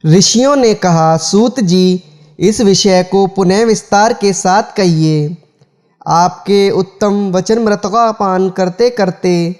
ऋषियों ने कहा, सूत जी, इस विषय को पुनः विस्तार के साथ कहिए। आपके उत्तम वचनामृत का पान करते करते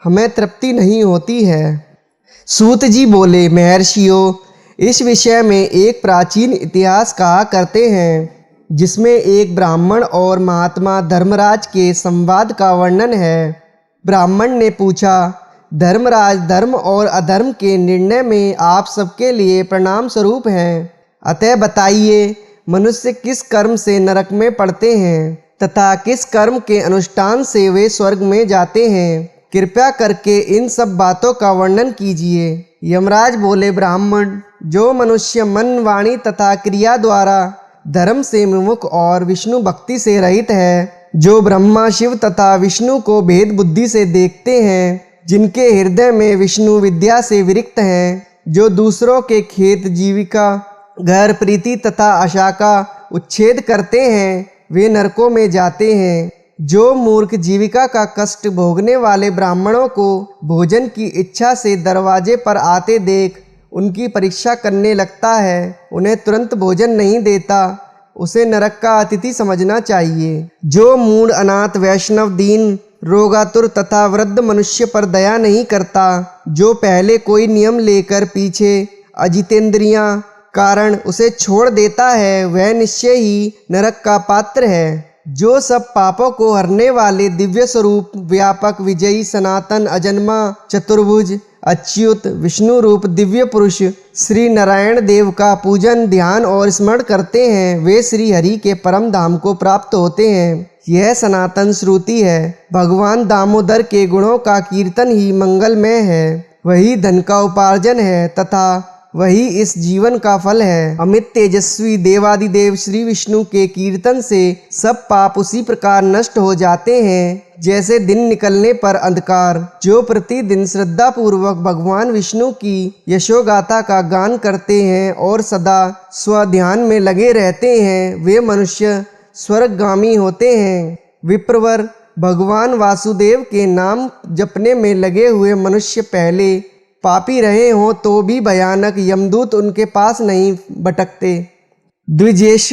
हमें तृप्ति नहीं होती है। सूत जी बोले, महर्षियों, इस विषय में एक प्राचीन इतिहास कहा करते हैं, जिसमें एक ब्राह्मण और महात्मा धर्मराज के संवाद का वर्णन है। ब्राह्मण ने पूछा, धर्मराज, धर्म और अधर्म के निर्णय में आप सबके लिए प्रणाम स्वरूप हैं, अतः बताइए, मनुष्य किस कर्म से नरक में पड़ते हैं तथा किस कर्म के अनुष्ठान से वे स्वर्ग में जाते हैं। कृपया करके इन सब बातों का वर्णन कीजिए। यमराज बोले, ब्राह्मण, जो मनुष्य मन, वाणी तथा क्रिया द्वारा धर्म से विमुख और विष्णु भक्ति से रहित है, जो ब्रह्मा, शिव तथा विष्णु को भेद बुद्धि से देखते हैं, जिनके हृदय में विष्णु विद्या से विरक्त हैं, जो दूसरों के खेत, जीविका, घर, प्रीति तथा आशा का उच्छेद करते हैं, वे नरकों में जाते हैं। जो मूर्ख जीविका का कष्ट भोगने वाले ब्राह्मणों को भोजन की इच्छा से दरवाजे पर आते देख उनकी परीक्षा करने लगता है, उन्हें तुरंत भोजन नहीं देता, उसे नरक का अतिथि समझना चाहिए। जो मूढ़, अनाथ, वैष्णव, दीन, रोगातुर तथा वृद्ध मनुष्य पर दया नहीं करता, जो पहले कोई नियम लेकर पीछे अजितेंद्रियां कारण उसे छोड़ देता है, वह निश्चय ही नरक का पात्र है। जो सब पापों को हरने वाले दिव्य स्वरूप, व्यापक, विजयी, सनातन, अजन्मा, चतुर्भुज, अच्युत, विष्णु रूप दिव्य पुरुष श्री नारायण देव का पूजन, ध्यान और स्मरण करते हैं, वे श्री हरि के परम धाम को प्राप्त होते हैं। यह सनातन श्रुति है। भगवान दामोदर के गुणों का कीर्तन ही मंगलमय है, वही धन का उपार्जन है तथा वही इस जीवन का फल है। अमित तेजस्वी देवादिदेव श्री विष्णु के कीर्तन से सब पाप उसी प्रकार नष्ट हो जाते हैं जैसे दिन निकलने पर अंधकार। जो प्रतिदिन श्रद्धा पूर्वक भगवान विष्णु की यशोगाथा का गान करते हैं और सदा स्वध्यान में लगे रहते हैं, वे मनुष्य स्वर्गगामी होते हैं। विप्रवर, भगवान वासुदेव के नाम जपने में लगे हुए मनुष्य पहले पापी रहे हों तो भी भयानक यमदूत उनके पास नहीं भटकते। द्विजेश,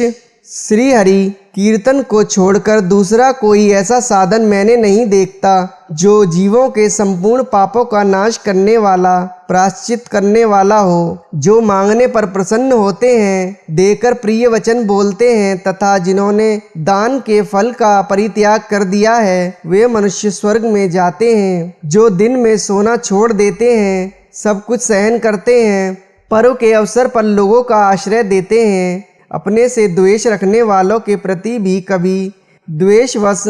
श्री हरि कीर्तन को छोड़कर दूसरा कोई ऐसा साधन मैंने नहीं देखता जो जीवों के संपूर्ण पापों का नाश करने वाला, प्रायश्चित करने वाला हो। जो मांगने पर प्रसन्न होते हैं, देकर प्रिय वचन बोलते हैं तथा जिन्होंने दान के फल का परित्याग कर दिया है, वे मनुष्य स्वर्ग में जाते हैं। जो दिन में सोना छोड़ देते हैं, सब कुछ सहन करते हैं, पर्व के अवसर पर लोगों का आश्रय देते हैं, अपने से द्वेष रखने वालों के प्रति भी कभी द्वेषवश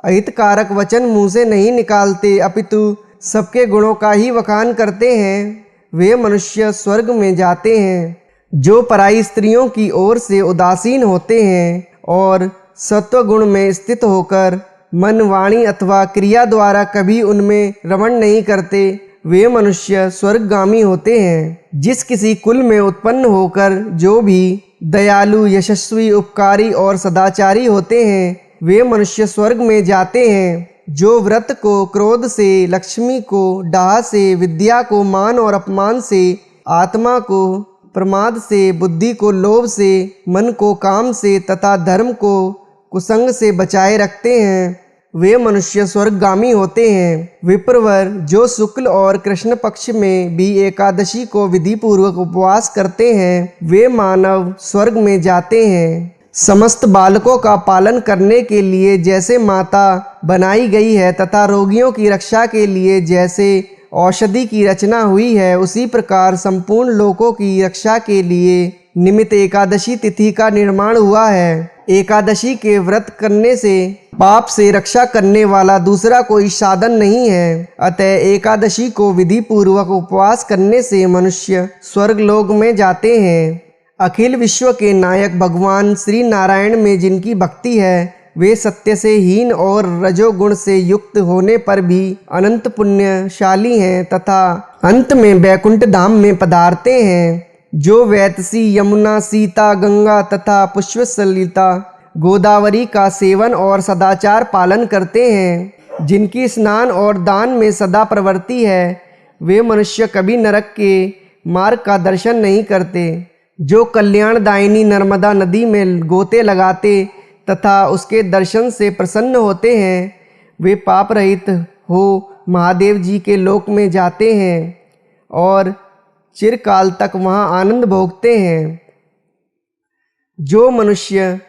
अहितकारक वचन मुंह से नहीं निकालते, अपितु सबके गुणों का ही वखान करते हैं, वे मनुष्य स्वर्ग में जाते हैं। जो पराई स्त्रियों की ओर से उदासीन होते हैं और सत्वगुण में स्थित होकर मन, वाणी अथवा क्रिया द्वारा कभी उनमें रमण नहीं करते, वे मनुष्य स्वर्गगामी होते हैं। जिस किसी कुल में उत्पन्न होकर जो भी दयालु, यशस्वी, उपकारी और सदाचारी होते हैं, वे मनुष्य स्वर्ग में जाते हैं। जो व्रत को क्रोध से, लक्ष्मी को डाह से, विद्या को मान और अपमान से, आत्मा को प्रमाद से, बुद्धि को लोभ से, मन को काम से तथा धर्म को कुसंग से बचाए रखते हैं, वे मनुष्य स्वर्गगामी होते हैं। विप्रवर, जो शुक्ल और कृष्ण पक्ष में भी एकादशी को विधि पूर्वक उपवास करते हैं, वे मानव स्वर्ग में जाते हैं। समस्त बालकों का पालन करने के लिए जैसे माता बनाई गई है तथा रोगियों की रक्षा के लिए जैसे औषधि की रचना हुई है, उसी प्रकार संपूर्ण लोकों की रक्षा के लिए निमित्त एकादशी तिथि का निर्माण हुआ है। एकादशी के व्रत करने से पाप से रक्षा करने वाला दूसरा कोई साधन नहीं है, अतः एकादशी को विधि पूर्वक उपवास करने से मनुष्य स्वर्गलोक में जाते हैं। अखिल विश्व के नायक भगवान श्री नारायण में जिनकी भक्ति है, वे सत्य से हीन और रजोगुण से युक्त होने पर भी अनंत पुण्यशाली हैं तथा अंत में वैकुंठ धाम में पधारते हैं। जो वैतसी, यमुना, सीता, गंगा तथा पुष्पसलिता, गोदावरी का सेवन और सदाचार पालन करते हैं, जिनकी स्नान और दान में सदा प्रवृत्ति है, वे मनुष्य कभी नरक के मार्ग का दर्शन नहीं करते, जो कल्याणदायिनी नर्मदा नदी में गोते लगाते तथा उसके दर्शन से प्रसन्न होते हैं, वे पाप रहित हो महादेव जी के लोक में जाते हैं और चिरकाल तक वहाँ आनंद भोगते हैं। जो मनुष्य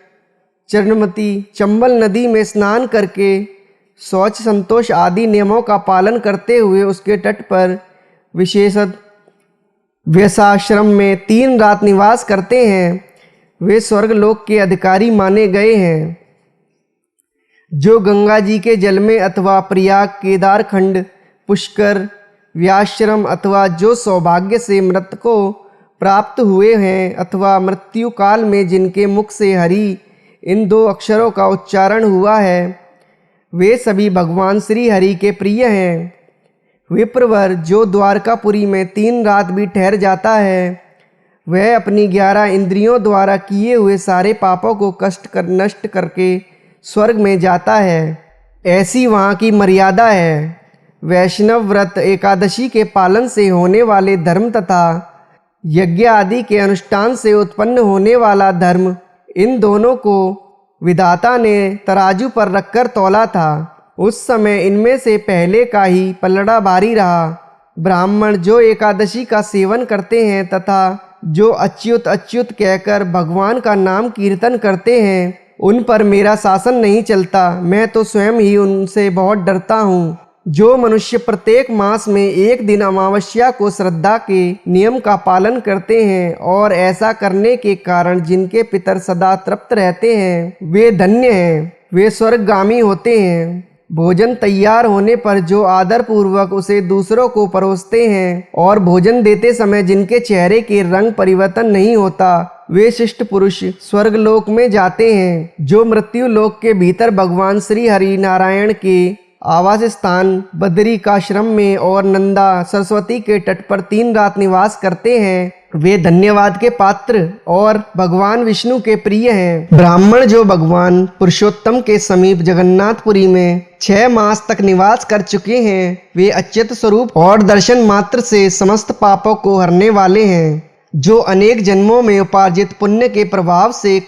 चरणमती चंबल नदी में स्नान करके शौच संतोष आदि नियमों का पालन करते हुए उसके तट पर विशेषत व्यसाश्रम में 3 रात निवास करते हैं, वे स्वर्गलोक के अधिकारी माने गए हैं। जो गंगा जी के जल में अथवा प्रयाग, केदार खंड, पुष्कर, व्याश्रम अथवा जो सौभाग्य से मृत को प्राप्त हुए हैं अथवा मृत्यु काल में जिनके मुख से हरि इन 2 अक्षरों का उच्चारण हुआ है, वे सभी भगवान श्री हरि के प्रिय हैं। विप्रवर जो द्वारकापुरी में 3 रात भी ठहर जाता है, वह अपनी 11 इंद्रियों द्वारा किए हुए सारे पापों को नष्ट करके स्वर्ग में जाता है। ऐसी वहाँ की मर्यादा है। वैष्णव व्रत एकादशी के पालन से होने वाले धर्म तथा यज्ञ आदि के अनुष्ठान से उत्पन्न होने वाला धर्म, इन दोनों को विधाता ने तराजू पर रखकर तौला था। उस समय इनमें से पहले का ही पलड़ा भारी रहा। ब्राह्मण जो एकादशी का सेवन करते हैं तथा जो अच्युत अच्युत कहकर भगवान का नाम कीर्तन करते हैं, उन पर मेरा शासन नहीं चलता। मैं तो स्वयं ही उनसे बहुत डरता हूँ। जो मनुष्य प्रत्येक मास में 1 दिन अमावस्या को श्रद्धा के नियम का पालन करते हैं और ऐसा करने के कारण जिनके पितर सदा तृप्त रहते हैं, वे धन्य हैं, वे स्वर्गगामी होते हैं। भोजन तैयार होने पर जो आदर पूर्वक उसे दूसरों को परोसते हैं और भोजन देते समय जिनके चेहरे के रंग परिवर्तन नहीं होता, वे शिष्ट पुरुष स्वर्गलोक में जाते हैं। जो मृत्यु लोक के भीतर भगवान श्री हरि नारायण के आवास स्थान बदरिकाश्रम में और नंदा सरस्वती के तट पर 3 रात निवास करते हैं, वे धन्यवाद के पात्र और भगवान विष्णु के प्रिय हैं। ब्राह्मण जो भगवान पुरुषोत्तम के समीप जगन्नाथपुरी में 6 मास तक निवास कर चुके हैं, वे अच्युत स्वरूप और दर्शन मात्र से समस्त पापों को हरने वाले हैं। जो अनेक जन्मों में उपार्जित पुण्य के प्रभाव से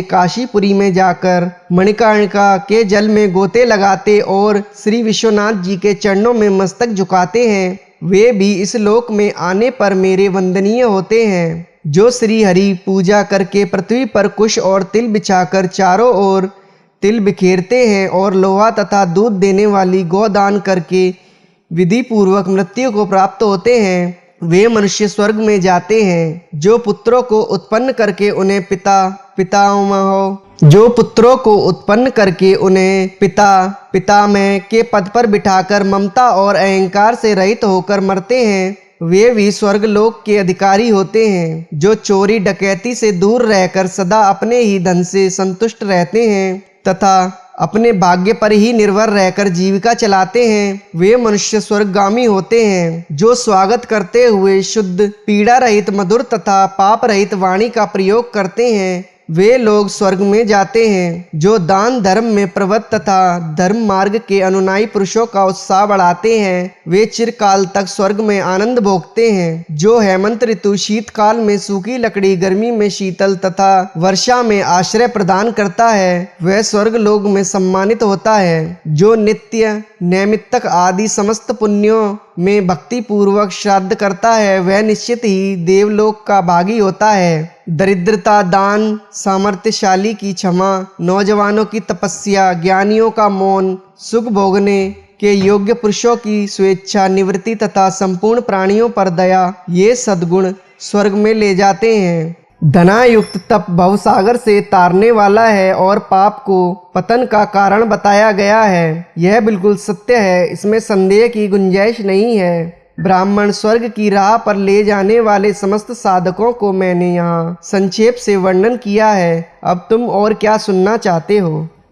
काशीपुरी में जाकर मणिकर्णिका के जल में गोते लगाते और श्री विश्वनाथ जी के चरणों में मस्तक झुकाते हैं, वे भी इस लोक में आने पर मेरे वंदनीय होते हैं। जो श्री हरि पूजा करके पृथ्वी पर कुश और तिल बिछाकर चारों ओर तिल बिखेरते हैं और लोहा तथा दूध देने वाली गोदान करके विधि पूर्वक मृत्यु को प्राप्त होते हैं, वे मनुष्य स्वर्ग में जाते हैं। जो पुत्रों को उत्पन्न करके उन्हें पितामह के पद पर बिठाकर ममता और अहंकार से रहित होकर मरते हैं, वे भी स्वर्गलोक के अधिकारी होते हैं। जो चोरी डकैती से दूर रहकर सदा अपने ही धन से संतुष्ट रहते हैं तथा अपने भाग्य पर ही निर्भर रहकर जीविका चलाते हैं, वे मनुष्य स्वर्गगामी होते हैं। जो स्वागत करते हुए शुद्ध पीड़ा रहित मधुर तथा पाप रहित वाणी का प्रयोग करते हैं, वे लोग स्वर्ग में जाते हैं। जो दान धर्म में प्रवृत्त तथा धर्म मार्ग के अनुयायी पुरुषों का उत्साह बढ़ाते हैं, वे चिरकाल तक स्वर्ग में आनंद भोगते हैं। जो हेमंत ऋतु शीतकाल में सूखी लकड़ी, गर्मी में शीतल तथा वर्षा में आश्रय प्रदान करता है, वह स्वर्ग लोक में सम्मानित होता है। जो नित्य नैमित्तक आदि समस्त पुण्यों में भक्ति पूर्वक श्राद्ध करता है, वह निश्चित ही देवलोक का भागी होता है। दरिद्रता, दान, सामर्थ्यशाली की क्षमा, नौजवानों की तपस्या, ज्ञानियों का मौन, सुख भोगने के योग्य पुरुषों की स्वेच्छा निवृत्ति तथा संपूर्ण प्राणियों पर दया, ये सद्गुण स्वर्ग में ले जाते हैं। धनायुक्त तप भवसागर से तारने वाला है और पाप को पतन का कारण बताया गया है। यह बिल्कुल सत्य है, इसमें संदेह की गुंजाइश नहीं है। ब्राह्मण स्वर्ग की राह पर ले जाने वाले समस्त साधकों को मैंने यहाँ संक्षेप से वर्णन किया है। अब तुम और क्या सुनना चाहते हो?